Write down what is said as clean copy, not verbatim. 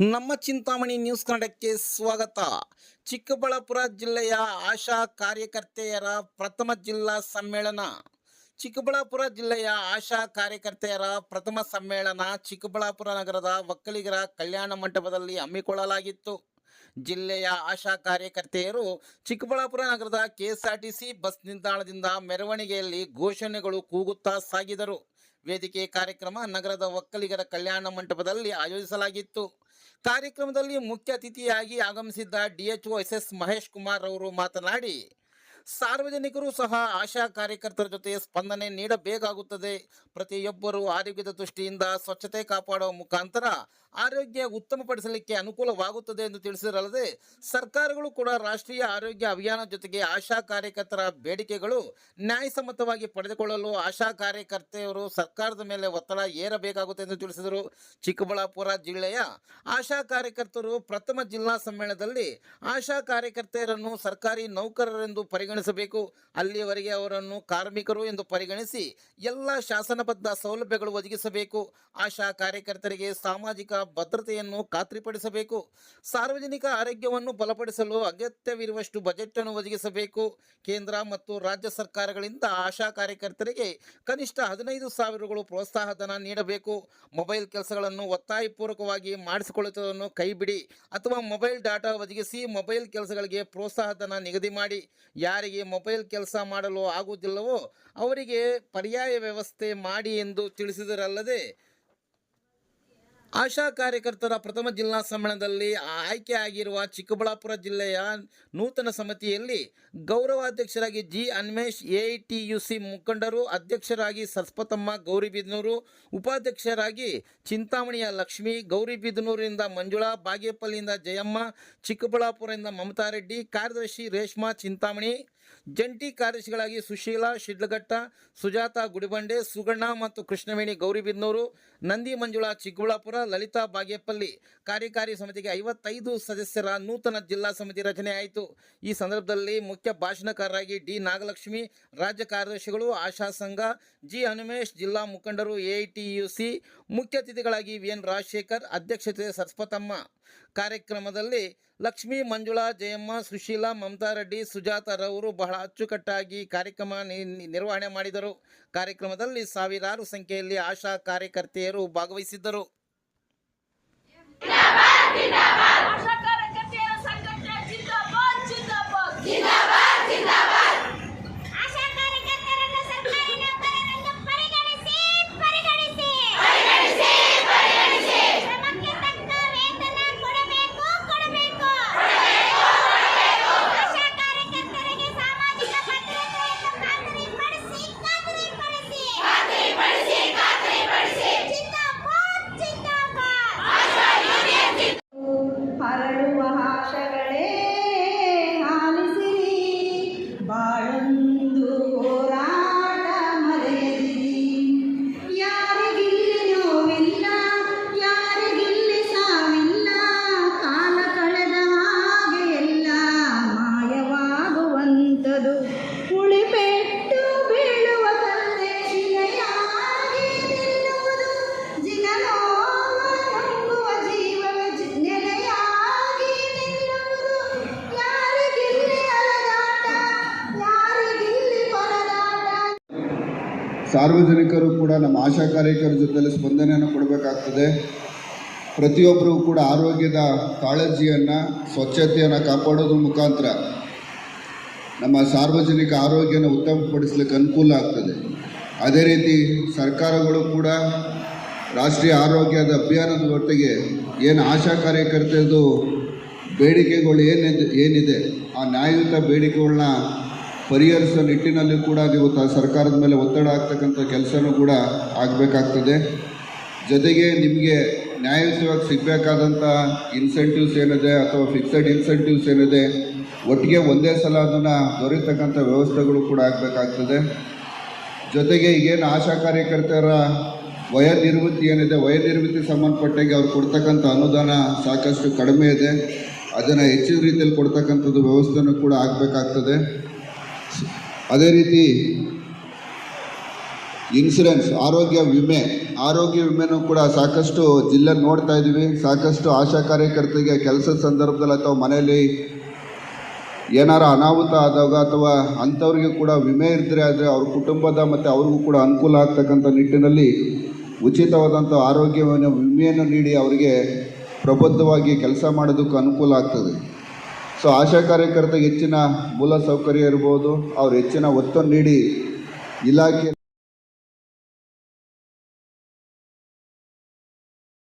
ನಮ್ಮ ಚಿಂತಾಮಣಿ ನ್ಯೂಸ್ ಕನ್ನಡಕ್ಕೆ ಸ್ವಾಗತ. ಚಿಕ್ಕಬಳ್ಳಾಪುರ ಜಿಲ್ಲೆಯ ಆಶಾ ಕಾರ್ಯಕರ್ತೆಯರ ಪ್ರಥಮ ಜಿಲ್ಲಾ ಸಮ್ಮೇಳನ. ಚಿಕ್ಕಬಳ್ಳಾಪುರ ಜಿಲ್ಲೆಯ ಆಶಾ ಕಾರ್ಯಕರ್ತೆಯರ ಪ್ರಥಮ ಸಮ್ಮೇಳನ ಚಿಕ್ಕಬಳ್ಳಾಪುರ ನಗರದ ಒಕ್ಕಲಿಗರ ಕಲ್ಯಾಣ ಮಂಟಪದಲ್ಲಿ ಹಮ್ಮಿಕೊಳ್ಳಲಾಗಿತ್ತು. ಜಿಲ್ಲೆಯ ಆಶಾ ಕಾರ್ಯಕರ್ತೆಯರು ಚಿಕ್ಕಬಳ್ಳಾಪುರ ನಗರದ ಕೆಎಸ್ಆರ್ಟಿಸಿ ಬಸ್ ನಿಲ್ದಾಣದಿಂದ ಮೆರವಣಿಗೆಯಲ್ಲಿ ಘೋಷಣೆಗಳು ಕೂಗುತ್ತಾ ಸಾಗಿದರು. ವೇದಿಕೆ ಕಾರ್ಯಕ್ರಮ ನಗರದ ಒಕ್ಕಲಿಗರ ಕಲ್ಯಾಣ ಮಂಟಪದಲ್ಲಿ ಆಯೋಜಿಸಲಾಗಿತ್ತು. ಕಾರ್ಯಕ್ರಮದಲ್ಲಿ ಮುಖ್ಯ ಅತಿಥಿಯಾಗಿ ಆಗಮಿಸಿದ್ದ DHO SS ಮಹೇಶ್ ಕುಮಾರ್ ಅವರು ಮಾತನಾಡಿ, ಸಾರ್ವಜನಿಕರು ಸಹ ಆಶಾ ಕಾರ್ಯಕರ್ತರ ಜೊತೆ ಸ್ಪಂದನೆ ನೀಡಬೇಕಾಗುತ್ತದೆ. ಪ್ರತಿಯೊಬ್ಬರೂ ಆರೋಗ್ಯದ ದೃಷ್ಟಿಯಿಂದ ಸ್ವಚ್ಛತೆ ಕಾಪಾಡುವ ಮುಖಾಂತರ ಆರೋಗ್ಯ ಉತ್ತಮಪಡಿಸಲಿಕ್ಕೆ ಅನುಕೂಲವಾಗುತ್ತದೆ ಎಂದು ತಿಳಿಸಿದರಲ್ಲದೆ, ಸರ್ಕಾರಗಳು ಕೂಡ ರಾಷ್ಟ್ರೀಯ ಆರೋಗ್ಯ ಅಭಿಯಾನ ಜೊತೆಗೆ ಆಶಾ ಕಾರ್ಯಕರ್ತರ ಬೇಡಿಕೆಗಳು ನ್ಯಾಯಸಮ್ಮತವಾಗಿ ಪಡೆದುಕೊಳ್ಳಲು ಆಶಾ ಕಾರ್ಯಕರ್ತೆಯರು ಸರ್ಕಾರದ ಮೇಲೆ ಒತ್ತಡ ಏರಬೇಕಾಗುತ್ತದೆ ಎಂದು ತಿಳಿಸಿದರು. ಚಿಕ್ಕಬಳ್ಳಾಪುರ ಜಿಲ್ಲೆಯ ಆಶಾ ಕಾರ್ಯಕರ್ತರು ಪ್ರಥಮ ಜಿಲ್ಲಾ ಸಮ್ಮೇಳನದಲ್ಲಿ ಆಶಾ ಕಾರ್ಯಕರ್ತೆಯರನ್ನು ಸರ್ಕಾರಿ ನೌಕರರೆಂದು ಪರಿಗಣಿಸಬೇಕು. ಅಲ್ಲಿಯವರೆಗೆ ಅವರನ್ನು ಕಾರ್ಮಿಕರು ಎಂದು ಪರಿಗಣಿಸಿ ಎಲ್ಲ ಶಾಸನಬದ್ಧ ಸೌಲಭ್ಯಗಳು ಒದಗಿಸಬೇಕು. ಆಶಾ ಕಾರ್ಯಕರ್ತರಿಗೆ ಸಾಮಾಜಿಕ ಭದ್ರತೆಯನ್ನು ಖಾತ್ರಿಪಡಿಸಬೇಕು. ಸಾರ್ವಜನಿಕ ಆರೋಗ್ಯವನ್ನು ಬಲಪಡಿಸಲು ಅಗತ್ಯವಿರುವಷ್ಟು ಬಜೆಟ್ ಅನ್ನು ಒದಗಿಸಬೇಕು. ಕೇಂದ್ರ ಮತ್ತು ರಾಜ್ಯ ಸರ್ಕಾರಗಳಿಂದ ಆಶಾ ಕಾರ್ಯಕರ್ತರಿಗೆ ಕನಿಷ್ಠ 15,000 ಪ್ರೋತ್ಸಾಹ ಧನ ನೀಡಬೇಕು. ಮೊಬೈಲ್ ಕೆಲಸಗಳನ್ನು ಒತ್ತಾಯಪೂರ್ವಕವಾಗಿ ಮಾಡಿಸಿಕೊಳ್ಳುವುದನ್ನು ಕೈಬಿಡಿ ಅಥವಾ ಮೊಬೈಲ್ ಡಾಟಾ ಒದಗಿಸಿ ಮೊಬೈಲ್ ಕೆಲಸಗಳಿಗೆ ಪ್ರೋತ್ಸಾಹ ಧನ ನಿಗದಿ ಮಾಡಿ. ಯಾರಿಗೆ ಮೊಬೈಲ್ ಕೆಲಸ ಮಾಡಲು ಆಗುವುದಿಲ್ಲವೋ ಅವರಿಗೆ ಪರ್ಯಾಯ ವ್ಯವಸ್ಥೆ ಮಾಡಿ ಎಂದು ತಿಳಿಸಿದರಲ್ಲದೆ, ಆಶಾ ಕಾರ್ಯಕರ್ತರ ಪ್ರಥಮ ಜಿಲ್ಲಾ ಸಮ್ಮೇಳನದಲ್ಲಿ ಆಯ್ಕೆಯಾಗಿರುವ ಚಿಕ್ಕಬಳ್ಳಾಪುರ ಜಿಲ್ಲೆಯ ನೂತನ ಸಮಿತಿಯಲ್ಲಿ ಗೌರವಾಧ್ಯಕ್ಷರಾಗಿ G. ಅನ್ಮೇಶ್, AITUC ಮುಖಂಡರು, ಅಧ್ಯಕ್ಷರಾಗಿ ಸರಸ್ವತಮ್ಮ ಗೌರಿಬಿದನೂರು, ಉಪಾಧ್ಯಕ್ಷರಾಗಿ ಚಿಂತಾಮಣಿಯ ಲಕ್ಷ್ಮಿ, ಗೌರಿಬಿದನೂರಿನಿಂದ ಮಂಜುಳಾ, ಬಾಗೇಪಲ್ಲಿಯಿಂದ ಜಯಮ್ಮ, ಚಿಕ್ಕಬಳ್ಳಾಪುರದಿಂದ ಮಮತಾ ರೆಡ್ಡಿ, ಕಾರ್ಯದರ್ಶಿ ರೇಷ್ಮಾ ಚಿಂತಾಮಣಿ, ಜಂಟಿ ಕಾರ್ಯದರ್ಶಿಗಳಾಗಿ ಸುಶೀಲಾ ಶಿಡ್ಲಘಟ್ಟ, ಸುಜಾತ ಗುಡಿಬಂಡೆ, ಸುಗಣ್ಣ ಮತ್ತು ಕೃಷ್ಣವೇಣಿ ಗೌರಿಬಿದನೂರು, ನಂದಿ ಮಂಜುಳಾ ಚಿಕ್ಕಬಳ್ಳಾಪುರ, ಲಲಿತಾ ಬಾಗೇಪಲ್ಲಿ. ಕಾರ್ಯಕಾರಿ ಸಮಿತಿಗೆ 55 ಸದಸ್ಯರ ನೂತನ ಜಿಲ್ಲಾ ಸಮಿತಿ ರಚನೆ ಆಯಿತು. ಈ ಸಂದರ್ಭದಲ್ಲಿ ಮುಖ್ಯ ಭಾಷಣಕಾರರಾಗಿ D. ನಾಗಲಕ್ಷ್ಮಿ, ರಾಜ್ಯ ಕಾರ್ಯದರ್ಶಿಗಳು, ಆಶಾ ಸಂಘ, G. ಹನುಮೇಶ್, ಜಿಲ್ಲಾ ಮುಖಂಡರು, AITUC, ಮುಖ್ಯ ಅತಿಥಿಗಳಾಗಿ VN ರಾಜಶೇಖರ್, ಅಧ್ಯಕ್ಷತೆ ಸರಸ್ವತಮ್ಮ. ಕಾರ್ಯಕ್ರಮದಲ್ಲಿ ಲಕ್ಷ್ಮಿ, ಮಂಜುಳಾ, ಜಯಮ್ಮ, ಸುಶೀಲಾ, ಮಮತಾ ರೆಡ್ಡಿ, ಸುಜಾತ ರವರು ಬಹಳ ಅಚ್ಚುಕಟ್ಟಾಗಿ ಕಾರ್ಯಕ್ರಮ ನಿರ್ವಹಣೆ ಮಾಡಿದರು. ಕಾರ್ಯಕ್ರಮದಲ್ಲಿ ಸಾವಿರಾರು ಸಂಖ್ಯೆಯಲ್ಲಿ ಆಶಾ ಕಾರ್ಯಕರ್ತೆಯರು ಭಾಗವಹಿಸಿದ್ದರು. ಸಾರ್ವಜನಿಕರು ಕೂಡ ನಮ್ಮ ಆಶಾ ಕಾರ್ಯಕರ್ತರ ಜೊತೆಲಿ ಸ್ಪಂದನೆಯನ್ನು ಕೊಡಬೇಕಾಗ್ತದೆ. ಪ್ರತಿಯೊಬ್ಬರೂ ಕೂಡ ಆರೋಗ್ಯದ ಕಾಳಜಿಯನ್ನು, ಸ್ವಚ್ಛತೆಯನ್ನು ಕಾಪಾಡೋದ್ರ ಮುಖಾಂತರ ನಮ್ಮ ಸಾರ್ವಜನಿಕ ಆರೋಗ್ಯನ ಉತ್ತಮಪಡಿಸಲಿಕ್ಕೆ ಅನುಕೂಲ ಆಗ್ತದೆ. ಅದೇ ರೀತಿ ಸರ್ಕಾರಗಳು ಕೂಡ ರಾಷ್ಟ್ರೀಯ ಆರೋಗ್ಯದ ಅಭಿಯಾನದ ಒಟ್ಟಿಗೆ ಏನು ಆಶಾ ಕಾರ್ಯಕರ್ತರದು ಬೇಡಿಕೆಗಳು ಏನಿದೆ ಆ ನ್ಯಾಯಯುತ ಬೇಡಿಕೆಗಳನ್ನ ಪರಿಹರಿಸುವ ನಿಟ್ಟಿನಲ್ಲಿ ಕೂಡ ಇವತ್ತು ಸರ್ಕಾರದ ಮೇಲೆ ಒತ್ತಡ ಆಗ್ತಕ್ಕಂಥ ಕೆಲಸನೂ ಕೂಡ ಆಗಬೇಕಾಗ್ತದೆ. ಜೊತೆಗೆ ನಿಮಗೆ ನ್ಯಾಯಯುತವಾಗಿ ಸಿಗಬೇಕಾದಂಥ ಇನ್ಸೆಂಟಿವ್ಸ್ ಏನಿದೆ ಅಥವಾ ಫಿಕ್ಸೆಡ್ ಇನ್ಸೆಂಟಿವ್ಸ್ ಏನಿದೆ ಒಟ್ಟಿಗೆ ಒಂದೇ ಸಲ ಅದನ್ನು ದೊರೆಯತಕ್ಕಂಥ ವ್ಯವಸ್ಥೆಗಳು ಕೂಡ ಆಗಬೇಕಾಗ್ತದೆ. ಜೊತೆಗೆ ಈಗೇನು ಆಶಾ ಕಾರ್ಯಕರ್ತರ ವಯೋನಿವೃತ್ತಿ ಏನಿದೆ, ವಯೋನಿವೃತ್ತಿ ಸಂಬಂಧಪಟ್ಟಾಗೆ ಅವ್ರು ಕೊಡ್ತಕ್ಕಂಥ ಅನುದಾನ ಸಾಕಷ್ಟು ಕಡಿಮೆ ಇದೆ. ಅದನ್ನು ಹೆಚ್ಚಿನ ರೀತಿಯಲ್ಲಿ ಕೊಡ್ತಕ್ಕಂಥದ್ದು ವ್ಯವಸ್ಥೆನೂ ಕೂಡ ಆಗಬೇಕಾಗ್ತದೆ. ಅದೇ ರೀತಿ ಇನ್ಸೂರೆನ್ಸ್ ಆರೋಗ್ಯ ವಿಮೆನೂ ಕೂಡ ಸಾಕಷ್ಟು ಜಿಲ್ಲೆ ನೋಡ್ತಾ ಇದ್ದೀವಿ. ಸಾಕಷ್ಟು ಆಶಾ ಕಾರ್ಯಕರ್ತರಿಗೆ ಕೆಲಸದ ಸಂದರ್ಭದಲ್ಲಿ ಅಥವಾ ಮನೆಯಲ್ಲಿ ಏನಾರ ಅನಾಹುತ ಆದಾಗ ಅಥವಾ ಅಂಥವ್ರಿಗೆ ಕೂಡ ವಿಮೆ ಇದ್ದರೆ ಆದರೆ ಅವ್ರ ಕುಟುಂಬದ ಮತ್ತು ಅವ್ರಿಗೂ ಕೂಡ ಅನುಕೂಲ ಆಗ್ತಕ್ಕಂಥ ನಿಟ್ಟಿನಲ್ಲಿ ಉಚಿತವಾದಂಥ ಆರೋಗ್ಯ ವಿಮೆಯನ್ನು ನೀಡಿ ಅವರಿಗೆ ಪ್ರಬುದ್ಧವಾಗಿ ಕೆಲಸ ಮಾಡೋದಕ್ಕೂ ಅನುಕೂಲ ಆಗ್ತದೆ. ಸೊ ಆಶಾ ಕಾರ್ಯಕರ್ತರಿಗೆ ಹೆಚ್ಚಿನ ಮೂಲ ಸೌಕರ್ಯ ಇರ್ಬೋದು, ಅವ್ರು ಹೆಚ್ಚಿನ ಒತ್ತನ್ನು ನೀಡಿ ಇಲಾಖೆ